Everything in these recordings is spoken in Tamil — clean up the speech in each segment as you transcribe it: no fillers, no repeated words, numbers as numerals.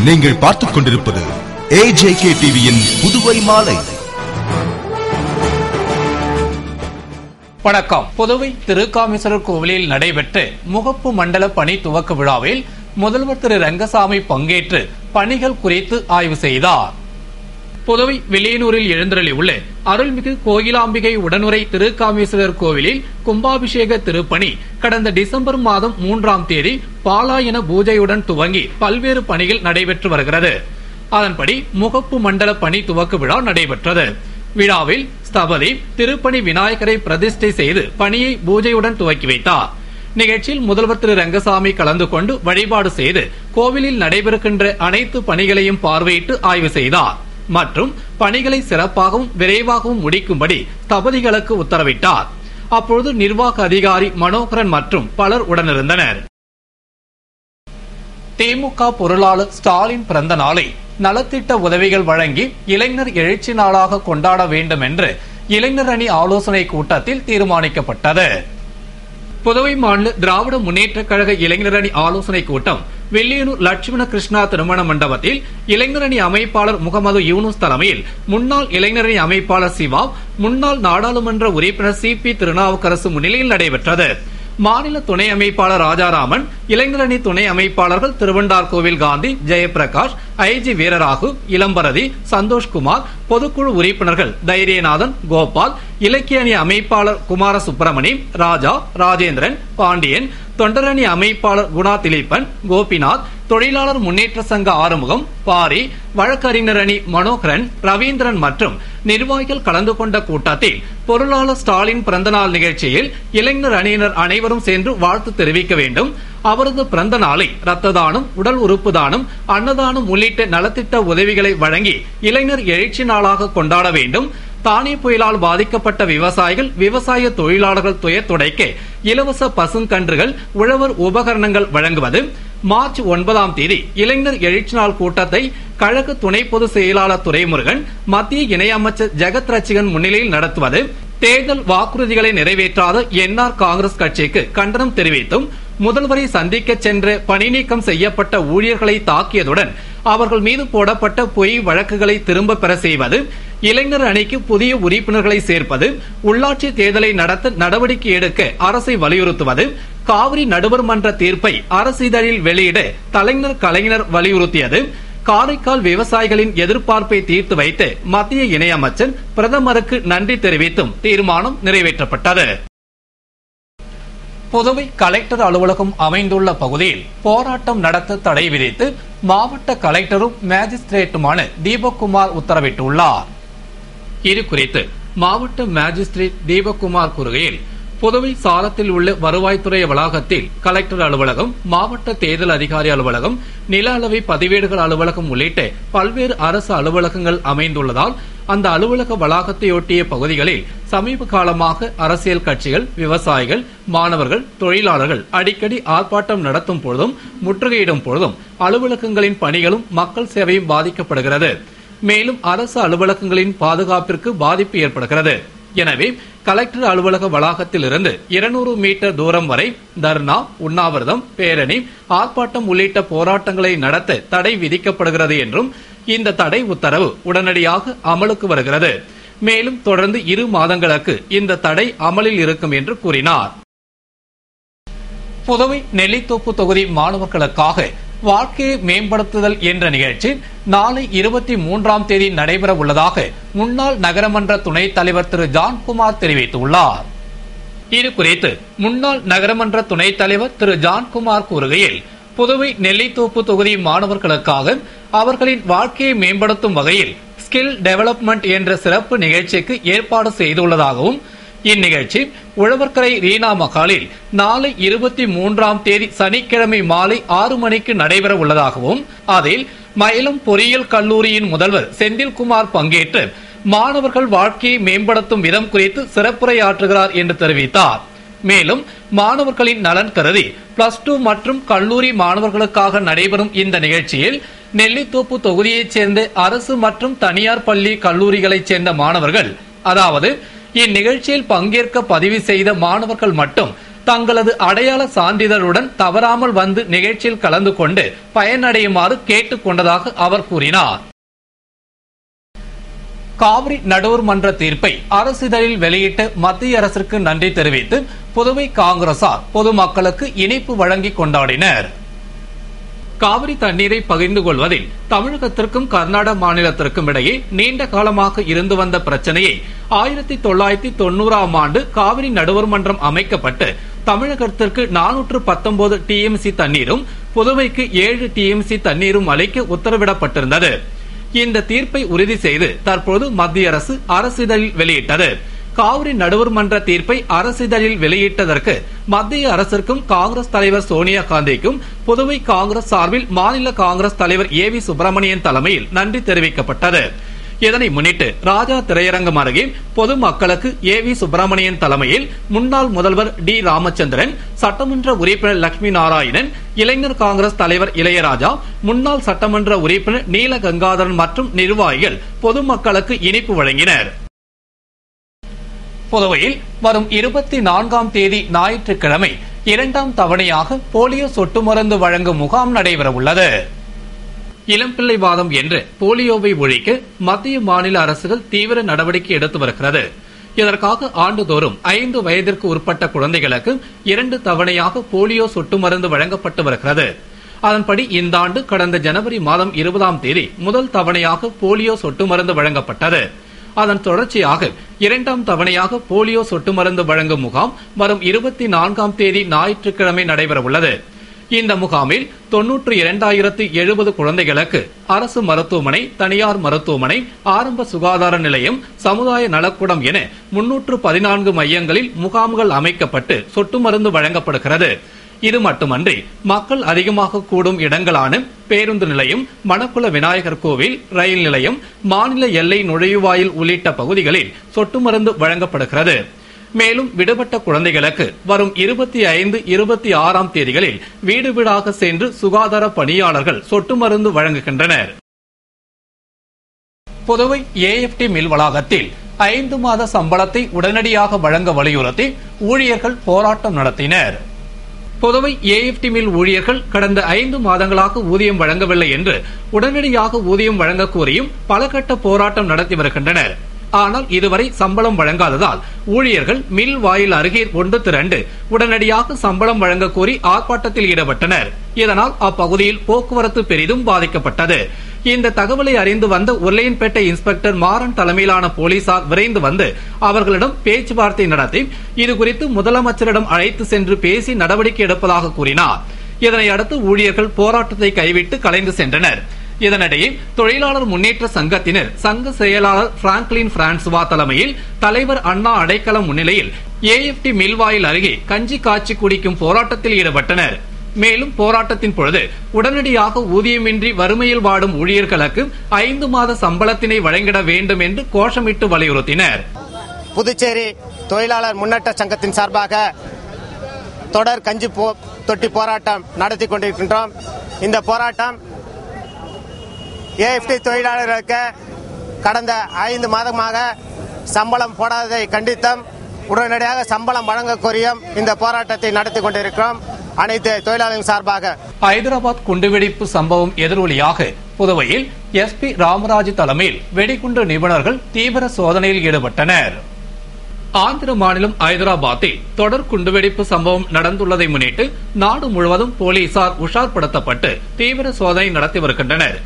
நீங்கள் பார்த்துக் கொண்டிருப்பது AJK டிவியின் புதுவை மாலை. வணக்கம். புதுவை திருக்காமேஸ்வரர் கோவிலில் நடைபெற்ற முகப்பு மண்டல பணி துவக்க விழாவில் முதல்வர் திரு ரங்கசாமி பங்கேற்று பணிகள் குறித்து ஆய்வு செய்தார். புதுவை வில்லியனூரில் எழுந்தருளியுள்ள அருள்மிகு கோயிலாம்பிகை உடனுரை திருக்காமேஸ்வரர் கோவிலில் கும்பாபிஷேக திருப்பணி கடந்த டிசம்பர் மாதம் 3ஆம் தேதி பாலாயன பூஜையுடன் துவங்கி பல்வேறு பணிகள் நடைபெற்று வருகிறது. அதன்படி முகப்பு மண்டல பணி துவக்க விழா நடைபெற்றது. விழாவில் ஸ்தபதி திருப்பணி விநாயகரை பிரதிஷ்டை செய்து பணியை பூஜையுடன் துவக்கி வைத்தார். நிகழ்ச்சியில் முதல்வர் திரு ரங்கசாமி கலந்து கொண்டு வழிபாடு செய்து கோவிலில் நடைபெறுகின்ற அனைத்து பணிகளையும் பார்வையிட்டு ஆய்வு செய்தார் மற்றும் பணிகளை சிறப்பாகவும் விரைவாகவும் முடிக்கும்படி ஸ்தபதிகளுக்கு உத்தரவிட்டார். அப்பொழுது நிர்வாக அதிகாரி மனோகரன் மற்றும் பலர் உடனிருந்தனர். திமுக பொருளாளர் ஸ்டாலின் பிறந்த நாளை நலத்திட்ட உதவிகள் வழங்கி இளைஞர் எழுச்சி நாளாக கொண்டாட வேண்டும் என்று இளைஞர் அணி ஆலோசனை கூட்டத்தில் தீர்மானிக்கப்பட்டது. புதுவை மாநில திராவிட முன்னேற்ற கழக இளைஞர் அணி ஆலோசனை கூட்டம் வில்லியனூர் லட்சுமண கிருஷ்ணா திருமண மண்டபத்தில் இளைஞர் அணி அமைப்பாளர் முகமது யூனுஸ் தலைமையில் முன்னாள் இளைஞர் அணி அமைப்பாளர் சிவா, முன்னாள் நாடாளுமன்ற உறுப்பினர் CP திருநாவுக்கரசு முன்னிலையில் நடைபெற்றது. மாநில துணை அமைப்பாளர் ராஜாராமன், இளைஞர் அணி துணை அமைப்பாளர்கள் திருவண்டார்கோவில் காந்தி, ஜெயபிரகாஷ், IG வீரராகு, இளம்பரதி, சந்தோஷ்குமார், பொதுக்குழு உறுப்பினர்கள் தைரியநாதன், கோபால், இலக்கிய அணி அமைப்பாளர் குமார சுப்பிரமணி, ராஜா, ராஜேந்திரன், பாண்டியன், தொண்டரணி அமைப்பாளர் குணா திலீபன், கோபிநாத், தொழிலாளர் முன்னேற்ற சங்க ஆறுமுகம், பாரி, வழக்கறிஞர் அணி மனோகரன், ரவீந்திரன் மற்றும் நிர்வாகிகள் கலந்து கொண்ட கூட்டத்தில் பொருளாளர் ஸ்டாலின் பிறந்தநாள் நிகழ்ச்சியில் இளைஞர் அணியினர் அனைவரும் சென்று வாழ்த்து தெரிவிக்க வேண்டும், அவரது பிறந்த நாளை ரத்த தானம், உடல் உறுப்பு தானம், அன்னதானம் உள்ளிட்ட நலத்திட்ட உதவிகளை வழங்கி இளைஞர் எழுச்சி நாளாக கொண்டாட வேண்டும், தானே புயலால் பாதிக்கப்பட்ட விவசாயிகள், விவசாய தொழிலாளர்கள் துயர் துடைக்க இலவச பசுங்கன்றுகள், உழவர் உபகரணங்கள் வழங்குவது, மார்ச் 9ஆம் தேதி இளைஞர் எழுச்சி நாள் கூட்டத்தை கழக துணை பொதுச் செயலாளர் துரைமுருகன், மத்திய இணையமைச்சர் ஜெகத் ரட்சகன் முன்னிலையில் நடத்துவது, தேர்தல் வாக்குறுதிகளை நிறைவேற்றாத NR காங்கிரஸ் கட்சிக்கு கண்டனம் தெரிவித்தும் முதல்வரை சந்திக்க சென்ற பணி நீக்கம் செய்யப்பட்ட ஊழியர்களை தாக்கியதுடன் அவர்கள் மீது போடப்பட்ட பொய் வழக்குகளை திரும்ப பெற செய்வது, இளைஞர் அணிக்கு புதிய உறுப்பினர்களை சேர்ப்பது, உள்ளாட்சி தேர்தலை நடத்த நடவடிக்கை எடுக்க அரசை வலியுறுத்துவது, காவிரி நடுவர் மன்ற தீர்ப்பை அரசிதழில் வெளியிட கலைஞர் வலியுறுத்தியது, காரைக்கால் விவசாயிகளின் எதிர்பார்ப்பை தீர்த்து வைத்து மத்திய இணையமைச்சர் பிரதமருக்கு நன்றி தெரிவித்தும் தீர்மானம் நிறைவேற்றப்பட்டது. புதுவை கலெக்டர் அலுவலகம் அமைந்துள்ள பகுதியில் போராட்டம் நடத்த தடை விதித்து மாவட்ட கலெக்டரும் மேஜிஸ்திரேட்டுமான தீபக்குமார் உத்தரவிட்டுள்ளார். இது குறித்து மாவட்ட மேஜிஸ்திரேட் தீபக்குமார் கூறுகையில், புதுவை சாரத்தில் உள்ள வருவாய்த்துறை வளாகத்தில் கலெக்டர் அலுவலகம், மாவட்ட தேர்தல் அதிகாரி அலுவலகம், நில அளவை பதிவேடுகள் அலுவலகம் உள்ளிட்ட பல்வேறு அரசு அலுவலகங்கள் அமைந்துள்ளதால் அந்த அலுவலக வளாகத்தையொட்டிய பகுதிகளில் சமீப காலமாக அரசியல் கட்சிகள், விவசாயிகள், மாணவர்கள், தொழிலாளர்கள் அடிக்கடி ஆர்ப்பாட்டம் நடத்தும் பொழுதும் முற்றுகையிடும் பொழுதும் அலுவலகங்களின் பணிகளும் மக்கள் சேவையும் பாதிக்கப்படுகிறது. மேலும் அரசு அலுவலகங்களின் பாதுகாப்பிற்கு பாதிப்பு ஏற்படுகிறது. எனவே கலெக்டர் அலுவலக வளாகத்தில் இருந்து 200 மீட்டர் தூரம் வரை தர்ணா, உண்ணாவிரதம், பேரணி, ஆர்ப்பாட்டம் உள்ளிட்ட போராட்டங்களை நடத்த தடை விதிக்கப்படுகிறது என்றும் இந்த தடை உத்தரவு உடனடியாக அமலுக்கு வருகிறது. மேலும் தொடர்ந்து 2 மாதங்களுக்கு இந்த தடை அமலில் இருக்கும் என்று கூறினார். புதுவை நெல்லித்தோப்பு தொகுதி மாணவர்களுக்காக வாழ்க்கையை மேம்படுத்துதல் என்ற நிகழ்ச்சி நாளை 23ஆம் தேதி நடைபெற உள்ளதாக முன்னாள் நகரமன்ற துணைத் தலைவர் திரு ஜான்குமார் தெரிவித்துள்ளார். இது குறித்து முன்னாள் நகரமன்ற துணைத் தலைவர் திரு ஜான்குமார் கூறுகையில், புதுவை நெல்லித்தோப்பு தொகுதி மாணவர்களுக்காக அவர்களின் வாழ்க்கையை மேம்படுத்தும் வகையில் ஸ்கில் டெவலப்மெண்ட் என்ற சிறப்பு நிகழ்ச்சிக்கு ஏற்பாடு செய்துள்ளதாகவும், இந்நிகழ்ச்சி உழவர்கரை ரீனா மகாலில் நாளை 23ஆம் தேதி சனிக்கிழமை மாலை 6 மணிக்கு நடைபெற உள்ளதாகவும், அதில் மயிலம் பொறியியல் கல்லூரியின் முதல்வர் செந்தில்குமார் பங்கேற்று மாணவர்கள் வாழ்க்கையை மேம்படுத்தும் விதம் குறித்து சிறப்புரையாற்றுகிறார் என்று தெரிவித்தார். மேலும் மாணவர்களின் நலன் கருதி +2 மற்றும் கல்லூரி மாணவர்களுக்காக நடைபெறும் இந்த நிகழ்ச்சியில் நெல்லித்தோப்பு தொகுதியைச் சேர்ந்த அரசு மற்றும் தனியார் பள்ளி கல்லூரிகளைச் சேர்ந்த மாணவர்கள், அதாவது இந்நிகழ்ச்சியில் பங்கேற்க பதிவு செய்த மாணவர்கள் மட்டும் தங்களது அடையாள சான்றிதழுடன் தவறாமல் வந்து நிகழ்ச்சியில் கலந்து கொண்டு பயனடையுமாறு கேட்டுக் கொண்டதாக அவர் கூறினார். காவிரி நடுவர் மன்ற தீர்ப்பை அரசிதழில் வெளியிட்ட மத்திய அரசிற்கு நன்றி தெரிவித்து புதுவை காங்கிரசார் பொதுமக்களுக்கு இனிப்பு வழங்கி கொண்டாடினர். காவிரி தண்ணீரை பகிர்ந்து கொள்வதில் தமிழகத்திற்கும் கர்நாடக மாநிலத்திற்கும் இடையே நீண்ட காலமாக இருந்து வந்த பிரச்சனையை 1990ஆம் ஆண்டு காவிரி நடுவர் மன்றம் அமைக்கப்பட்டு தமிழகத்திற்கு 419 டிஎம்சி தண்ணீரும் புதுவைக்கு 7 டிஎம்சி தண்ணீரும் அளிக்க உத்தரவிடப்பட்டிருந்தது. இந்த தீர்ப்பை உறுதி செய்து தற்போது மத்திய அரசு அரசிதழில் வெளியிட்டது. காவிரி நடுவர் மன்ற தீர்ப்பை அரசிதழில் வெளியிட்டதற்கு மத்திய அரசிற்கும் காங்கிரஸ் தலைவர் சோனியா காந்திக்கும் புதுவை காங்கிரஸ் சார்பில் மாநில காங்கிரஸ் தலைவர் ஏ.வி. சுப்பிரமணியன் தலைமையில் நன்றி தெரிவிக்கப்பட்டது. இதனை முன்னிட்டு ராஜா திரையரங்கம் அருகே பொதுமக்களுக்கு ஏ.வி. சுப்பிரமணியன் தலைமையில் முன்னாள் முதல்வர் டி. ராமச்சந்திரன், சட்டமன்ற உறுப்பினர் லட்சுமி நாராயணன், இளைஞர் காங்கிரஸ் தலைவர் இளையராஜா, முன்னாள் சட்டமன்ற உறுப்பினர் நீல கங்காதரன் மற்றும் நிர்வாகிகள் பொதுமக்களுக்கு இனிப்பு வழங்கினர். புதுவையில் வரும் 24ஆம் தேதி ஞாயிற்றுக்கிழமை 2ஆம் தவணையாக போலியோ சொட்டு மருந்து வழங்கும் முகாம் நடைபெற உள்ளது. இளம்பிள்ளை வாதம் என்ற போலியோவை ஒழிக்க மத்திய மாநில அரசுகள் தீவிர நடவடிக்கை எடுத்து வருகிறது. இதற்காக ஆண்டுதோறும் 5 வயதிற்கு உட்பட்ட குழந்தைகளுக்கு 2 தவணையாக போலியோ சொட்டு மருந்து வழங்கப்பட்டு வருகிறது. அதன்படி இந்த ஆண்டு கடந்த ஜனவரி மாதம் 20ஆம் தேதி முதல் தவணையாக போலியோ சொட்டு மருந்து வழங்கப்பட்டது. அதன் தொடர்ச்சியாக 2ஆம் தவணையாக போலியோ சொட்டு மருந்து வழங்கும் முகாம் வரும் 24ஆம் தேதி ஞாயிற்றுக்கிழமை நடைபெற உள்ளது. இந்த முகாமில் 92,070 குழந்தைகளுக்கு அரசு மருத்துவமனை, தனியார் மருத்துவமனை, ஆரம்ப சுகாதார நிலையம், சமுதாய நலக்கூடம் என 314 மையங்களில் முகாம்கள் அமைக்கப்பட்டு சொட்டு மருந்து வழங்கப்படுகிறது. இது மட்டுமன்றி மக்கள் அதிகமாக கூடும் இடங்களான பேருந்து நிலையம், மணக்குள விநாயகர் கோவில், ரயில் நிலையம், மாநில எல்லை நுழைவாயில் உள்ளிட்ட பகுதிகளில் சொட்டு மருந்து வழங்கப்படுகிறது. மேலும் விடுபட்ட குழந்தைகளுக்கு வரும் 25, 26ஆம் தேதிகளில் வீடு வீடாக சென்று சுகாதார பணியாளர்கள் சொட்டு மருந்து வழங்குகின்றனர். புதுவை ஏஎப்டி மில் வளாகத்தில் 5 மாத சம்பளத்தை உடனடியாக வழங்க வலியுறுத்தி ஊழியர்கள் போராட்டம் நடத்தினர். புதுவை ஏஎப்டி மில் ஊழியர்கள் கடந்த 5 மாதங்களாக ஊதியம் வழங்கவில்லை என்று உடனடியாக ஊதியம் வழங்க கோரியும் பல கட்ட போராட்டம் நடத்தி வருகின்றனர். ஆனால் இதுவரை சம்பளம் வழங்காததால் ஊழியர்கள் மில் வாயில் அருகே ஒன்று திரண்டு உடனடியாக சம்பளம் வழங்க கோரி ஆர்ப்பாட்டத்தில் ஈடுபட்டனர். இதனால் அப்பகுதியில் போக்குவரத்து பெரிதும் பாதிக்கப்பட்டது. இந்த தகவலை அறிந்து வந்த உருளையன்பேட்டை இன்ஸ்பெக்டர் மாறன் தலைமையிலான போலீசார் விரைந்து வந்து அவர்களிடம் பேச்சுவார்த்தை நடத்தி இதுகுறித்து முதலமைச்சரிடம் அழைத்து சென்று பேசி நடவடிக்கை எடுப்பதாக கூறினார். இதனை அடுத்து ஊழியர்கள் போராட்டத்தை கைவிட்டு கலைந்து சென்றனர். இதனிடையே தொழிலாளர் முன்னேற்ற சங்கத்தினர் சங்க செயலாளர் பிராங்க்லின் பிரான்சுவா தலைமையில் தலைவர் அண்ணா அடைக்கலம் முன்னிலையில் ஏஎப்டி மில்வாயில் அருகே கஞ்சி காய்ச்சி குடிக்கும் போராட்டத்தில் ஈடுபட்டனர். மேலும் போராட்டத்தின் பொழுது உடனடியாக ஊதியமின்றி வறுமையில் வாடும் ஊழியர்களுக்கு 5 மாத சம்பளத்தினை வழங்கிட வேண்டும் என்று கோஷமிட்டு வலியுறுத்தினர். புதுச்சேரி தொழிலாளர் முன்னேற்ற சங்கத்தின் சார்பாக தொடர் கஞ்சி தொட்டி போராட்டம் நடத்தி கொண்டிருக்கின்றோம். இந்த போராட்டம் ஏஎப்டி தொழிலாளர்களுக்கு கடந்த 5 மாதமாக சம்பளம் போடாததை கண்டித்தும் உடனடியாக சம்பளம் வழங்க கோரியும் இந்த போராட்டத்தை நடத்தி கொண்டிருக்கிறோம். அனைத்து தொழிலாளர்கள் சார்பாக ஹைதராபாத் குண்டுவெடிப்பு சம்பவம் எதிரொலியாக புதுவையில் எஸ்பி ராமராஜ் தலைமையில் வெடிகுண்டு நிபுணர்கள் தீவிர சோதனையில் ஈடுபட்டனர். ஆந்திர மாநிலம் ஹைதராபாத்தில் தொடர் குண்டுவெடிப்பு சம்பவம் நடந்துள்ளதை முன்னிட்டு நாடு முழுவதும் போலீசார் உஷார்படுத்தப்பட்டு தீவிர சோதனை நடத்தி வருகின்றனர்.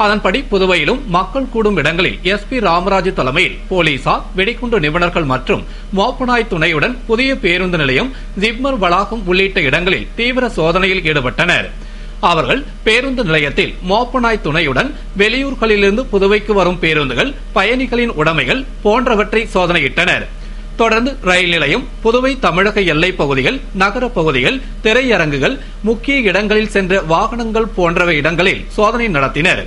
அதன்படி புதுவையிலும் மக்கள் கூடும் இடங்களில் எஸ்பி ராமராஜ் தலைமையில் போலீசார், வெடிகுண்டு நிபுணர்கள் மற்றும் மோப்பனாய் துணையுடன் புதிய பேருந்து நிலையம், ஜிப்மர் வளாகம் உள்ளிட்ட இடங்களில் தீவிர சோதனையில் ஈடுபட்டனர். அவர்கள் பேருந்து நிலையத்தில் மோப்பனாய் துணையுடன் வெளியூர்களிலிருந்து புதுவைக்கு வரும் பேருந்துகள், பயணிகளின் உடைமைகள் போன்றவற்றை சோதனையிட்டனர். தொடர்ந்து ரயில் நிலையம், புதுவை தமிழக எல்லைப் பகுதிகள், நகர பகுதிகள், திரையரங்குகள், முக்கிய இடங்களில் சென்ற வாகனங்கள் போன்றவை இடங்களில் சோதனை நடத்தினர்.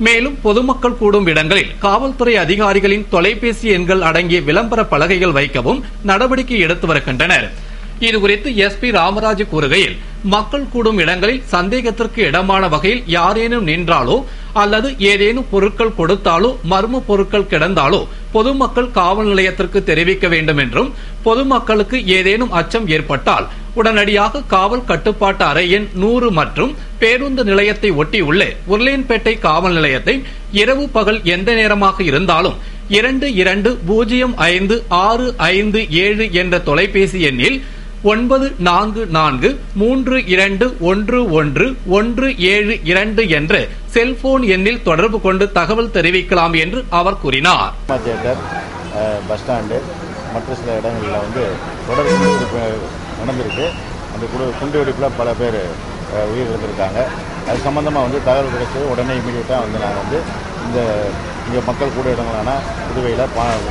மேலும் பொதுமக்கள் கூடும் இடங்களில் காவல்துறை அதிகாரிகளின் தொலைபேசி எண்கள் அடங்கிய விளம்பர பலகைகள் வைக்கவும் நடவடிக்கை எடுத்து வருகின்றனர். இதுகுறித்து எஸ்பி ராமராஜ் கூறுகையில், மக்கள் கூடும் இடங்களில் சந்தேகத்திற்கு இடமான வகையில் யாரேனும் நின்றாலோ அல்லது ஏதேனும் பொருட்கள் கொடுத்தாலோ மர்ம பொருட்கள் கிடந்தாலோ பொதுமக்கள் காவல் நிலையத்திற்கு தெரிவிக்க வேண்டும் என்றும் பொதுமக்களுக்கு ஏதேனும் அச்சம் ஏற்பட்டால் உடனடியாக காவல் கட்டுப்பாட்டு அறை எண் 100 மற்றும் பேருந்து நிலையத்தை ஒட்டியுள்ள உருளையன்பேட்டை காவல் நிலையத்தை இரவு பகல் எந்த நேரமாக இருந்தாலும் 22056557 என்ற தொலைபேசி எண்ணில் 9432111172 என்ற செல்போன் எண்ணில் தொடர்பு கொண்டு தகவல் தெரிவிக்கலாம் என்று அவர் கூறினார். பஸ் ஸ்டாண்டு மற்ற சில இடங்களில் தொடர் குண்டுவெடிப்பு நடந்திருக்கு. அந்த குண்டுவெடிப்பில் பல பேர் உயிரிழந்திருக்காங்க. அது சம்பந்தமாக தகவல் கிடைச்சது உடனே இமீடியட்டாக நாங்கள் இங்கே மக்கள் கூட இடங்களான புதுவையில்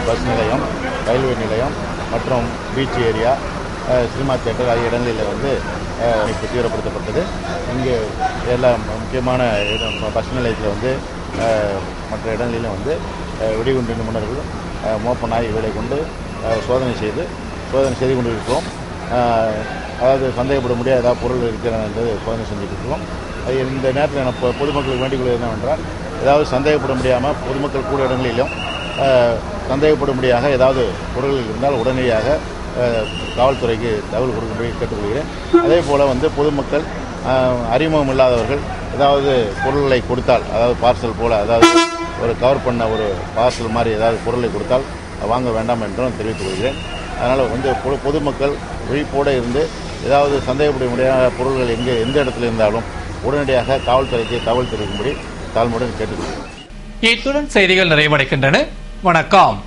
பஸ் நிலையம், ரயில்வே நிலையம் மற்றும் பீச் ஏரியா, சினிமா தியேட்டர் ஆகிய இடங்களில் இப்போ தீவிரப்படுத்தப்பட்டது. இங்கே எல்லா முக்கியமான பஸ் நிலையத்தில் மற்ற இடங்களிலும் வெடிகுண்டு நிபுணர்கள் மோப்ப நாய்களை கொண்டு சோதனை செய்து கொண்டிருக்கிறோம். அதாவது சந்தேகப்பட முடியாத ஏதாவது பொருள் இருக்கிறது என்பது சோதனை செஞ்சுட்டு இருக்கிறோம். இந்த நேரத்தில் நான் பொதுமக்களுக்கு வேண்டிக்கொள்ள என்னவென்றால், ஏதாவது சந்தேகப்பட முடியாமல் பொதுமக்கள் கூட இடங்களிலும் சந்தேகப்பட முடியாத ஏதாவது பொருள்கள் இருந்தால் உடனடியாக காவல்துறைக்கு தகவல் கொடுக்கும்படி கேட்டுக்கொள்கிறேன். அதே போல் பொதுமக்கள் அறிமுகம் இல்லாதவர்கள் ஏதாவது பொருள்களை கொடுத்தால், அதாவது பார்சல் போல், அதாவது ஒரு கவர் பண்ண ஒரு பார்சல் மாதிரி ஏதாவது பொருளை கொடுத்தால் வாங்க வேண்டாம் என்றும் தெரிவித்துக் கொள்கிறேன். அதனால் பொதுமக்கள் விழிப்போடு இருந்து ஏதாவது சந்தேகப்பட முடியாத பொருள்கள் எந்த இடத்துல இருந்தாலும் உடனடியாக காவல்துறைக்கு தகவல் தெரிவிக்கும்படி தாழ்மையுடன் கேட்டுக்கொள்கிறேன். இத்துடன் செய்திகள் நிறைவடைகின்றன. வணக்கம்.